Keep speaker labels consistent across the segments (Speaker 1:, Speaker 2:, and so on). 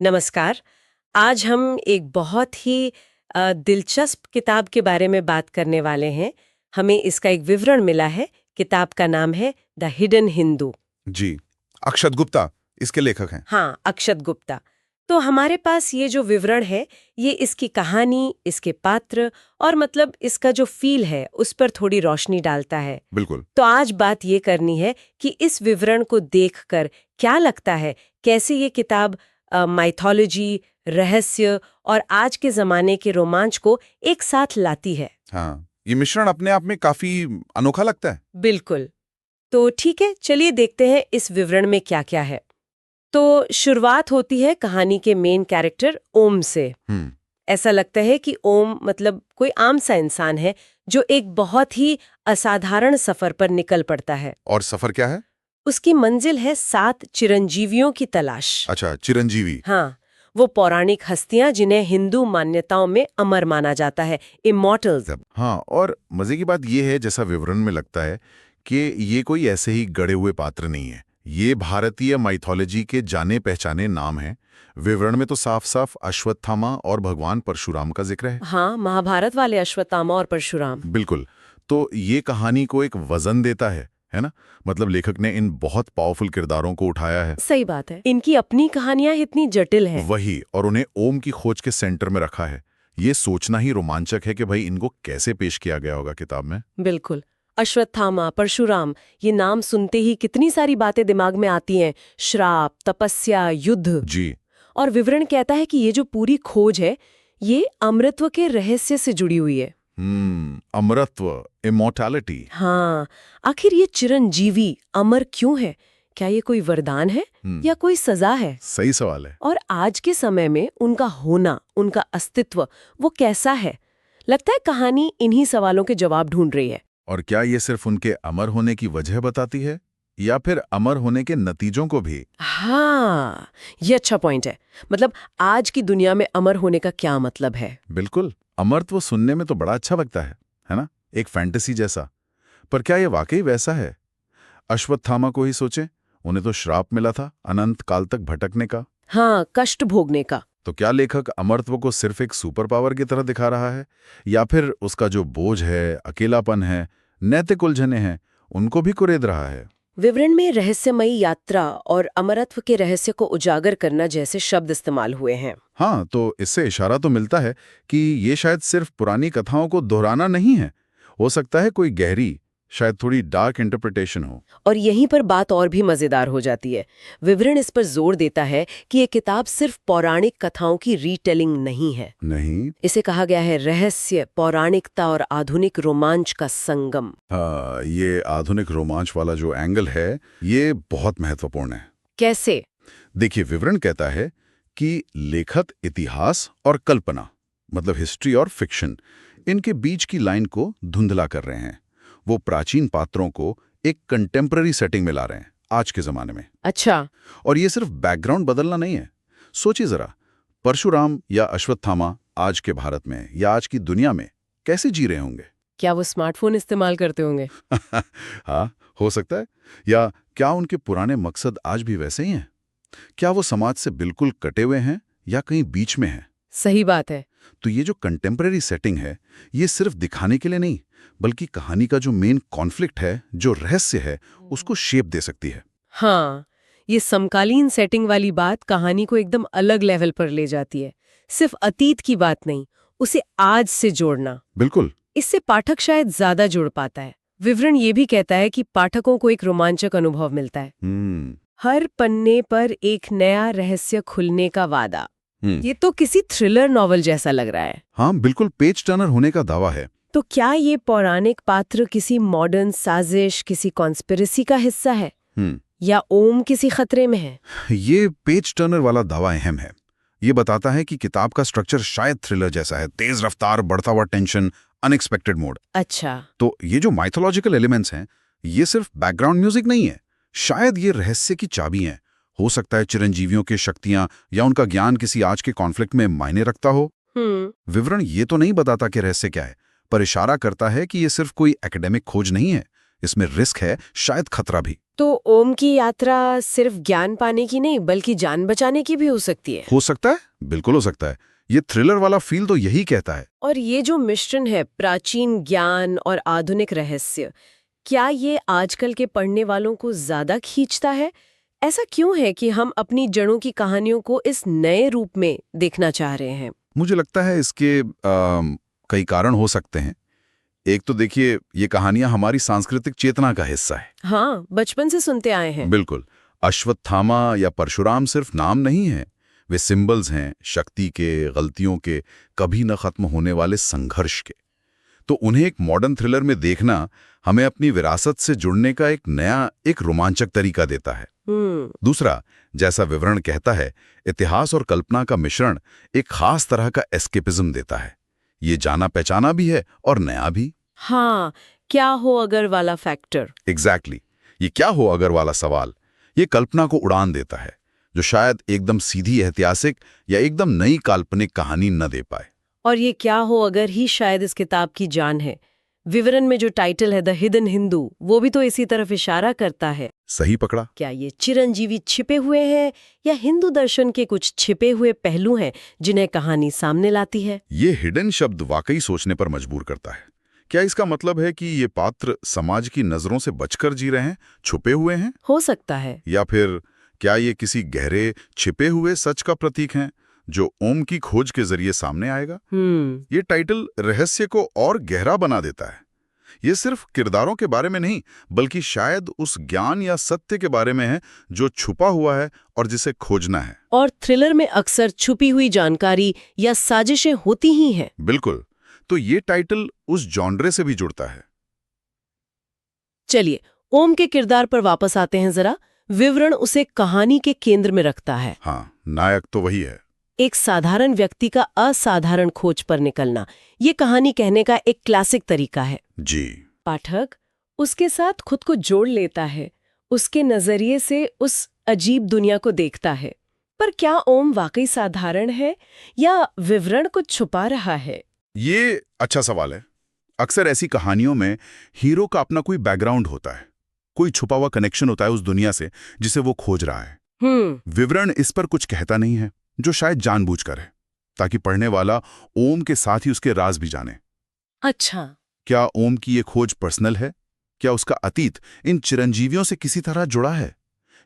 Speaker 1: नमस्कार। आज हम एक बहुत ही दिलचस्प किताब के बारे में बात करने वाले हैं। हमें इसका एक विवरण मिला है। किताब का नाम है द हिडन हिंदू।
Speaker 2: जी। अक्षत गुप्ता इसके लेखक हैं।
Speaker 1: हाँ, अक्षत गुप्ता। तो हमारे पास ये जो विवरण है, ये इसकी कहानी, इसके पात्र और मतलब इसका जो फील है उस पर थोड़ी रोशनी डालता है।
Speaker 2: बिल्कुल।
Speaker 1: तो आज बात ये करनी है कि इस विवरण को देखकर क्या लगता है, कैसे ये किताब माइथोलॉजी, रहस्य और आज के जमाने के रोमांच को एक साथ लाती है।
Speaker 2: हाँ, ये मिश्रण अपने आप में काफी अनोखा लगता है।
Speaker 1: बिल्कुल। तो ठीक है, चलिए देखते हैं इस विवरण में क्या क्या है। तो शुरुआत होती है कहानी के मेन कैरेक्टर ओम से। ऐसा लगता है कि ओम मतलब कोई आम सा इंसान है जो एक बहुत ही असाधारण सफर पर निकल पड़ता है।
Speaker 2: और सफर क्या है?
Speaker 1: उसकी मंजिल है 7 चिरंजीवियों की तलाश।
Speaker 2: अच्छा, चिरंजीवी।
Speaker 1: हाँ, वो पौराणिक हस्तियां जिन्हें हिंदू मान्यताओं में अमर माना जाता है, इमॉर्टल्स।
Speaker 2: हाँ, और मजे की बात ये है, जैसा विवरण में लगता है कि ये कोई ऐसे ही गढ़े हुए पात्र नहीं है। ये भारतीय माइथोलॉजी के जाने पहचाने नाम हैं। विवरण में तो साफ साफ अश्वत्थामा और भगवान परशुराम का जिक्र है।
Speaker 1: हाँ, महाभारत वाले अश्वत्थामा और परशुराम।
Speaker 2: बिल्कुल। तो ये कहानी को एक वजन देता है ना? मतलब लेखक ने इन बहुत पावरफुल किरदारों को उठाया है।
Speaker 1: सही बात है, इनकी अपनी कहानियां इतनी जटिल हैं।
Speaker 2: वही, और उन्हें ओम की खोज के सेंटर में रखा है। ये सोचना ही रोमांचक है कि भाई इनको कैसे पेश किया गया होगा किताब में।
Speaker 1: बिल्कुल। अश्वत्थामा, परशुराम, ये नाम सुनते ही कितनी सारी बातें दिमाग में आती हैं। श्राप, तपस्या, युद्ध।
Speaker 2: जी।
Speaker 1: और विवरण कहता है कि ये जो पूरी खोज है, ये अमृतत्व के रहस्य से जुड़ी हुई है।
Speaker 2: अमरत्व, इमॉर्टैलिटी।
Speaker 1: हाँ, आखिर ये चिरंजीवी अमर क्यों है? क्या ये कोई वरदान है या कोई सजा है?
Speaker 2: सही सवाल है।
Speaker 1: और आज के समय में उनका होना, उनका अस्तित्व, वो कैसा है? लगता है कहानी इन्हीं सवालों के जवाब ढूंढ रही है।
Speaker 2: और क्या ये सिर्फ उनके अमर होने की वजह बताती है या फिर अमर होने के नतीजों को भी?
Speaker 1: हाँ, ये अच्छा पॉइंट है। मतलब आज की दुनिया में अमर होने का क्या मतलब है?
Speaker 2: बिल्कुल। अमरत्व सुनने में तो बड़ा अच्छा लगता है ना? एक फैंटेसी जैसा। पर क्या ये वाकई वैसा है? अश्वत्थामा को ही सोचें, उन्हें तो श्राप मिला था अनंत काल तक भटकने का।
Speaker 1: हाँ, कष्ट भोगने का।
Speaker 2: तो क्या लेखक अमरत्व को सिर्फ एक सुपर पावर की तरह दिखा रहा है, या फिर उसका जो बोझ है, अकेलापन है, नैतिक उलझने हैं, उनको भी कुरेद रहा है?
Speaker 1: विवरण में रहस्यमयी यात्रा और अमरत्व के रहस्य को उजागर करना जैसे शब्द इस्तेमाल हुए हैं।
Speaker 2: हाँ, तो इससे इशारा तो मिलता है कि ये शायद सिर्फ पुरानी कथाओं को दोहराना नहीं है। हो सकता है कोई गहरी, शायद थोड़ी डार्क इंटरप्रिटेशन हो।
Speaker 1: और यहीं पर बात और भी मजेदार हो जाती है। विवरण इस पर जोर देता है कि ये किताब सिर्फ पौराणिक कथाओं की रीटेलिंग नहीं है।
Speaker 2: नहीं।
Speaker 1: इसे कहा गया है रहस्य, पौराणिकता और आधुनिक रोमांच का संगम।
Speaker 2: हाँ, ये आधुनिक रोमांच वाला जो एंगल है, ये बहुत महत्वपूर्ण है।
Speaker 1: कैसे?
Speaker 2: देखिए, विवरण कहता है कि लेखक इतिहास और कल्पना, मतलब हिस्ट्री और फिक्शन, इनके बीच की लाइन को धुंधला कर रहे हैं। वो प्राचीन पात्रों को एक कंटेम्पररी सेटिंग में ला रहे हैं, आज के जमाने में।
Speaker 1: अच्छा।
Speaker 2: और ये सिर्फ बैकग्राउंड बदलना नहीं है। सोचिए जरा, परशुराम या अश्वत्थामा आज के भारत में या आज की दुनिया में कैसे जी रहे होंगे?
Speaker 1: क्या वो स्मार्टफोन इस्तेमाल करते होंगे?
Speaker 2: हाँ, हो सकता है। या क्या उनके पुराने मकसद आज भी वैसे ही हैं? क्या वो समाज से बिल्कुल कटे हुए हैं या कहीं बीच में हैं?
Speaker 1: सही बात है।
Speaker 2: तो ये जो कंटेम्पररी सेटिंग है, ये सिर्फ दिखाने के लिए नहीं, बल्कि कहानी का जो मेन कॉन्फ्लिक्ट है, जो रहस्य है, उसको शेप दे सकती है।
Speaker 1: हाँ, ये समकालीन सेटिंग वाली बात कहानी को एकदम अलग लेवल पर ले जाती है। सिर्फ अतीत की बात नहीं, उसे आज से जोड़ना।
Speaker 2: बिल्कुल।
Speaker 1: इससे पाठक शायद ज्यादा जुड़ पाता है। विवरण ये भी कहता है कि पाठकों को एक रोमांचक अनुभव मिलता है। हर पन्ने पर एक नया रहस्य खुलने का वादा। ये तो किसी थ्रिलर नॉवल जैसा लग रहा है।
Speaker 2: हाँ, बिल्कुल पेज टर्नर होने का दावा है।
Speaker 1: तो क्या ये पौराणिक पात्र किसी मॉडर्न साजिश, किसी कॉन्स्पिरेसी का हिस्सा है? या ओम किसी खतरे में है?
Speaker 2: ये पेज टर्नर वाला दावा अहम है। ये बताता है कि किताब का स्ट्रक्चर शायद थ्रिलर जैसा है, तेज रफ्तार, बढ़ता हुआ टेंशन, अनएक्सपेक्टेड मोड।
Speaker 1: अच्छा।
Speaker 2: तो ये जो माइथोलॉजिकल एलिमेंट्स हैं, ये सिर्फ बैकग्राउंड म्यूजिक नहीं है, शायद ये रहस्य की चाबी हैं। हो सकता है चिरंजीवियों की शक्तियां या उनका ज्ञान किसी आज के कॉन्फ्लिक्ट में मायने रखता हो। विवरण ये तो नहीं बताता कि रहस्य क्या है, पर इशारा करता है कि ये सिर्फ कोई एकेडमिक खोज नहीं है, इसमें रिस्क है, शायद खतरा भी।
Speaker 1: तो ओम की यात्रा सिर्फ ज्ञान पाने की नहीं बल्कि जान बचाने की भी हो सकती है।
Speaker 2: हो सकता है, बिल्कुल हो सकता है। ये थ्रिलर वाला फील तो यही कहता है।
Speaker 1: और ये जो मिश्रण है प्राचीन ज्ञान और आधुनिक रहस्य, क्या ये आजकल के पढ़ने वालों को ज्यादा खींचता है? ऐसा क्यों है कि हम अपनी जड़ों की कहानियों को इस नए रूप में देखना चाह रहे हैं?
Speaker 2: मुझे लगता है इसके कई कारण हो सकते हैं। एक तो देखिए, ये कहानियां हमारी सांस्कृतिक चेतना का हिस्सा है।
Speaker 1: हाँ, बचपन से सुनते आए हैं।
Speaker 2: बिल्कुल। अश्वत्थामा या परशुराम सिर्फ नाम नहीं है, वे सिंबल्स हैं शक्ति के, गलतियों के, कभी न खत्म होने वाले संघर्ष के। तो उन्हें एक मॉडर्न थ्रिलर में देखना हमें अपनी विरासत से जुड़ने का एक नया, एक रोमांचक तरीका देता है। दूसरा, जैसा विवरण कहता है, इतिहास और कल्पना का मिश्रण एक खास तरह का एस्केपिज्म देता है। ये जाना पहचाना भी है और नया भी।
Speaker 1: हाँ, क्या हो अगर वाला फैक्टर।
Speaker 2: एग्जैक्टली। ये क्या हो अगर वाला सवाल ये कल्पना को उड़ान देता है, जो शायद एकदम सीधी ऐतिहासिक या एकदम नई काल्पनिक कहानी न दे पाए।
Speaker 1: और ये क्या हो अगर ही शायद इस किताब की जान है। विवरण में जो टाइटल है द हिडन हिंदू, वो भी तो इसी तरफ इशारा करता है।
Speaker 2: सही पकड़ा।
Speaker 1: क्या ये चिरंजीवी छिपे हुए हैं या हिंदू दर्शन के कुछ छिपे हुए पहलू हैं जिन्हें कहानी सामने लाती है?
Speaker 2: ये हिडन शब्द वाकई सोचने पर मजबूर करता है। क्या इसका मतलब है कि ये पात्र समाज की नजरों से बचकर जी रहे हैं, छुपे हुए हैं?
Speaker 1: हो सकता है।
Speaker 2: या फिर क्या ये किसी गहरे छिपे हुए सच का प्रतीक हैं जो ओम की खोज के जरिए सामने आएगा? ये टाइटल रहस्य को और गहरा बना देता है। ये सिर्फ किरदारों के बारे में नहीं, बल्कि शायद उस ज्ञान या सत्य के बारे में है जो छुपा हुआ है और जिसे खोजना है।
Speaker 1: और थ्रिलर में अक्सर छुपी हुई जानकारी या साजिशें होती ही हैं।
Speaker 2: बिल्कुल। तो ये टाइटल उस जॉनरे से भी जुड़ता है।
Speaker 1: चलिए, ओम के किरदार पर वापस आते हैं जरा। विवरण उसे कहानी के केंद्र में रखता है।
Speaker 2: हाँ, नायक तो वही है।
Speaker 1: एक साधारण व्यक्ति का असाधारण खोज पर निकलना, ये कहानी कहने का एक क्लासिक तरीका है।
Speaker 2: जी।
Speaker 1: पाठक उसके साथ खुद को जोड़ लेता है, उसके नजरिए से उस अजीब दुनिया को देखता है। पर क्या ओम वाकई साधारण है या विवरण कुछ छुपा रहा है?
Speaker 2: ये अच्छा सवाल है। अक्सर ऐसी कहानियों में हीरो का अपना कोई बैकग्राउंड होता है, कोई छुपा हुआ कनेक्शन होता है उस दुनिया से जिसे वो खोज रहा है। विवरण इस पर कुछ कहता नहीं है, जो शायद जानबूझकर है, ताकि पढ़ने वाला ओम के साथ ही उसके राज भी जाने।
Speaker 1: अच्छा।
Speaker 2: क्या ओम की ये खोज पर्सनल है? क्या उसका अतीत इन चिरंजीवियों से किसी तरह जुड़ा है,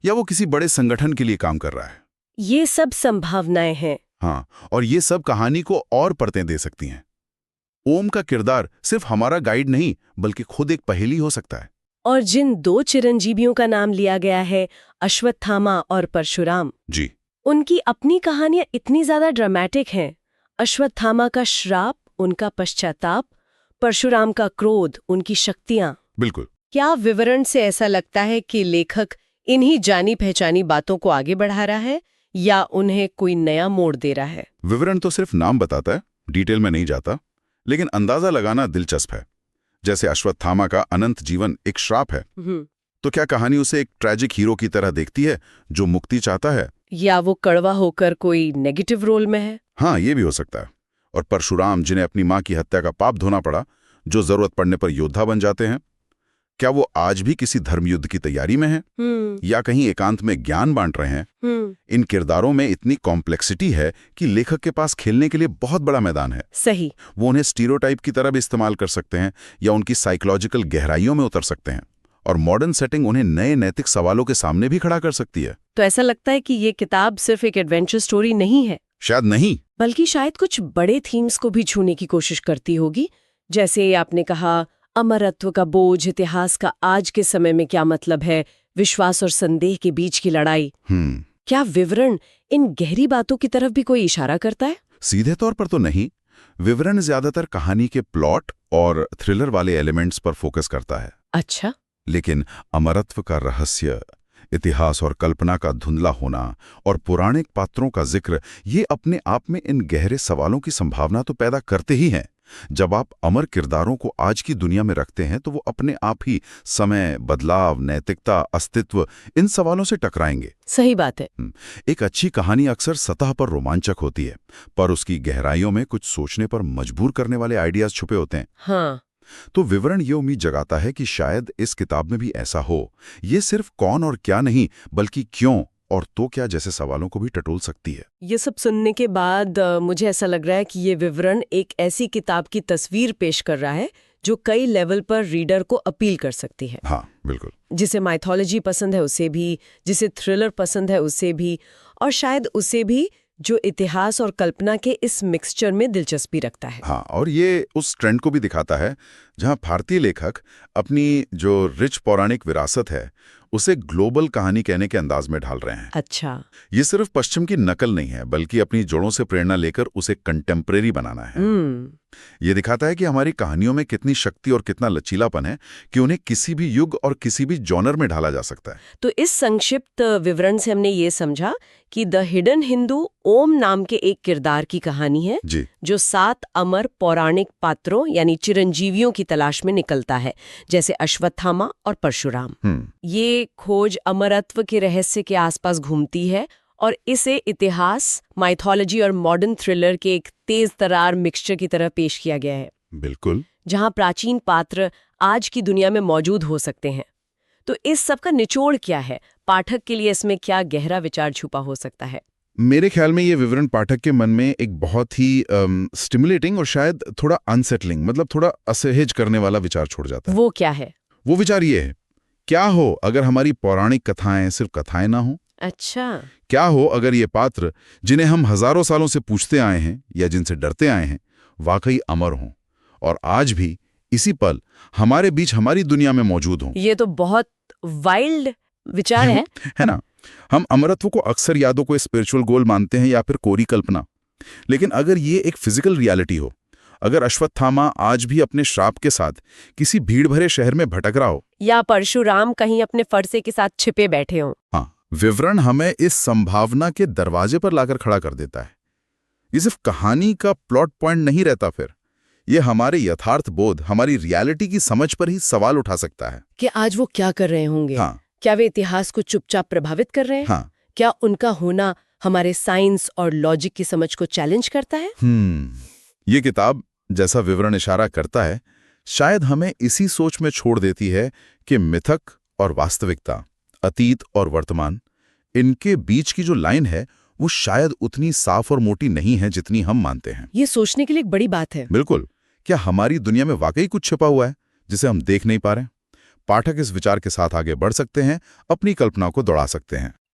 Speaker 2: या वो किसी बड़े संगठन के लिए काम कर रहा है?
Speaker 1: ये सब संभावनाएं हैं।
Speaker 2: हाँ, और ये सब कहानी को और परतें दे सकती हैं। ओम का किरदार सिर्फ हमारा गाइड नहीं, बल्कि खुद एक पहेली हो सकता है।
Speaker 1: और जिन दो चिरंजीवियों का नाम लिया गया है, अश्वत्थामा और परशुराम
Speaker 2: जी,
Speaker 1: उनकी अपनी कहानियां इतनी ज्यादा ड्रामेटिक हैं। अश्वत्थामा का श्राप, उनका पश्चाताप, परशुराम का क्रोध, उनकी शक्तियां।
Speaker 2: बिल्कुल।
Speaker 1: क्या विवरण से ऐसा लगता है कि लेखक इन्हीं जानी पहचानी बातों को आगे बढ़ा रहा है या उन्हें कोई नया मोड़ दे रहा है?
Speaker 2: विवरण तो सिर्फ नाम बताता है, डिटेल में नहीं जाता, लेकिन अंदाजा लगाना दिलचस्प है। जैसे अश्वत्थामा का अनंत जीवन एक श्राप है, तो क्या कहानी उसे एक ट्रैजिक हीरो की तरह देखती है जो मुक्ति चाहता है,
Speaker 1: या वो कड़वा होकर कोई नेगेटिव रोल में है?
Speaker 2: हाँ, ये भी हो सकता है। और परशुराम, जिन्हें अपनी मां की हत्या का पाप धोना पड़ा, जो जरूरत पड़ने पर योद्धा बन जाते हैं, क्या वो आज भी किसी धर्मयुद्ध की तैयारी में हैं? या कहीं एकांत में ज्ञान बांट रहे हैं? इन किरदारों में इतनी कॉम्प्लेक्सिटी है कि लेखक के पास खेलने के लिए बहुत बड़ा मैदान है।
Speaker 1: सही।
Speaker 2: वो उन्हें स्टीरियोटाइप की तरह भी इस्तेमाल कर सकते हैं या उनकी साइकोलॉजिकल गहराइयों में उतर सकते हैं, और मॉडर्न सेटिंग उन्हें नए नैतिक सवालों के सामने भी खड़ा कर सकती है।
Speaker 1: तो ऐसा लगता है कि ये किताब सिर्फ एक एडवेंचर स्टोरी नहीं है।
Speaker 2: शायद नहीं,
Speaker 1: बल्कि शायद कुछ बड़े थीम्स को भी छूने की कोशिश करती होगी। जैसे आपने कहा, अमरत्व का बोझ, इतिहास का आज के समय में क्या मतलब है, विश्वास और संदेह के बीच की लड़ाई। क्या विवरण इन गहरी बातों की तरफ भी कोई इशारा करता है?
Speaker 2: सीधे तौर पर तो नहीं। विवरण ज्यादातर कहानी के प्लॉट और थ्रिलर वाले एलिमेंट्स पर फोकस करता है।
Speaker 1: अच्छा।
Speaker 2: लेकिन अमरत्व का रहस्य, इतिहास और कल्पना का धुंधला होना और पौराणिक पात्रों का जिक्र, ये अपने आप में इन गहरे सवालों की संभावना तो पैदा करते ही हैं। जब आप अमर किरदारों को आज की दुनिया में रखते हैं तो वो अपने आप ही समय, बदलाव, नैतिकता, अस्तित्व, इन सवालों से टकराएंगे।
Speaker 1: सही बात है।
Speaker 2: एक अच्छी कहानी अक्सर सतह पर रोमांचक होती है, पर उसकी गहराइयों में कुछ सोचने पर मजबूर करने वाले आइडियाज छुपे होते हैं।
Speaker 1: हाँ।
Speaker 2: तो विवरण ये उम्मीद जगाता है कि शायद इस किताब में भी ऐसा हो। ये सिर्फ कौन और क्या नहीं, बल्कि क्यों और तो क्या जैसे सवालों को भी टटोल सकती है।
Speaker 1: ये सब सुनने के बाद मुझे ऐसा लग रहा है कि ये विवरण एक ऐसी किताब की तस्वीर पेश कर रहा है जो कई लेवल पर रीडर को अपील कर सकती है।
Speaker 2: हाँ, बिल्कुल।
Speaker 1: जिसे माइथोलॉजी पसंद है उसे भी, जिसे थ्रिलर पसंद है उसे भी, और शायद उसे भी जो इतिहास और कल्पना के इस मिक्सचर में दिलचस्पी रखता है।
Speaker 2: हाँ, और ये उस ट्रेंड को भी दिखाता है जहाँ भारतीय लेखक अपनी जो रिच पौराणिक विरासत है उसे ग्लोबल कहानी कहने के अंदाज में ढाल रहे हैं।
Speaker 1: अच्छा।
Speaker 2: ये सिर्फ पश्चिम की नकल नहीं है, बल्कि अपनी जड़ों से प्रेरणा लेकर उसे कंटेम्परेरी बनाना है। ये दिखाता है कि हमारी कहानियों में कितनी शक्ति और कितना लचीलापन है कि उन्हें किसी भी युग और किसी भी जॉनर में ढाला जा सकता है।
Speaker 1: तो इस संक्षिप्त विवरण से हमने ये समझा कि द हिडन हिंदू ओम नाम के एक किरदार की कहानी है
Speaker 2: जी।
Speaker 1: जो 7 अमर पौराणिक पात्रों यानी चिरंजीवियों की तलाश में निकलता है, जैसे अश्वत्थामा और परशुराम। ये खोज अमरत्व के रहस्य के आसपास घूमती है और इसे इतिहास, माइथोलॉजी और मॉडर्न थ्रिलर के एक तेज तरार मिक्सचर की तरह पेश किया गया है।
Speaker 2: बिल्कुल।
Speaker 1: जहां प्राचीन पात्र आज की दुनिया में मौजूद हो सकते हैं। तो इस सब का निचोड़ क्या है? पाठक के लिए इसमें क्या गहरा विचार छुपा हो सकता है?
Speaker 2: मेरे ख्याल में ये विवरण पाठक के मन में एक बहुत ही स्टिमुलेटिंग और शायद थोड़ा अनसेटलिंग, मतलब थोड़ा असहज करने वाला विचार छोड़ जाता है।
Speaker 1: वो क्या है?
Speaker 2: वो विचार ये है, क्या हो अगर हमारी पौराणिक कथाएं सिर्फ कथाएं ना हो?
Speaker 1: अच्छा।
Speaker 2: क्या हो अगर ये पात्र जिन्हें हम हजारों सालों से पूछते आए हैं या जिनसे डरते आए हैं, वाकई अमर हों और आज भी इसी पल हमारे बीच हमारी दुनिया में मौजूद हों?
Speaker 1: ये तो बहुत वाइल्ड विचार है
Speaker 2: ना? हम अमरत्व को अक्सर यादों को स्पिरिचुअल गोल मानते हैं या फिर कोरी कल्पना, लेकिन अगर ये एक फिजिकल रियलिटी हो, अगर अश्वत्थामा आज भी अपने श्राप के साथ किसी भीड़ भरे शहर में भटक रहा हो,
Speaker 1: या परशुराम कहीं अपने फरसे के साथ छिपे बैठे हों।
Speaker 2: हाँ, विवरण हमें इस संभावना के दरवाजे पर लाकर खड़ा कर देता है। ये सिर्फ कहानी का प्लॉट पॉइंट नहीं रहता, फिर ये हमारे यथार्थ बोध, हमारी रियलिटी की समझ पर ही सवाल उठा सकता है
Speaker 1: कि आज वो क्या कर रहे होंगे।
Speaker 2: हाँ।
Speaker 1: क्या वे इतिहास को चुपचाप प्रभावित कर रहे हैं?
Speaker 2: हाँ।
Speaker 1: क्या उनका होना हमारे साइंस और लॉजिक की समझ को चैलेंज करता है?
Speaker 2: ये किताब, जैसा विवरण इशारा करता है, शायद हमें इसी सोच में छोड़ देती है कि मिथक और वास्तविकता, अतीत और वर्तमान, इनके बीच की जो लाइन है वो शायद उतनी साफ और मोटी नहीं है जितनी हम मानते हैं।
Speaker 1: ये सोचने के लिए एक बड़ी बात है।
Speaker 2: बिल्कुल। क्या हमारी दुनिया में वाकई कुछ छिपा हुआ है जिसे हम देख नहीं पा रहे? पाठक इस विचार के साथ आगे बढ़ सकते हैं, अपनी कल्पना को दौड़ा सकते हैं।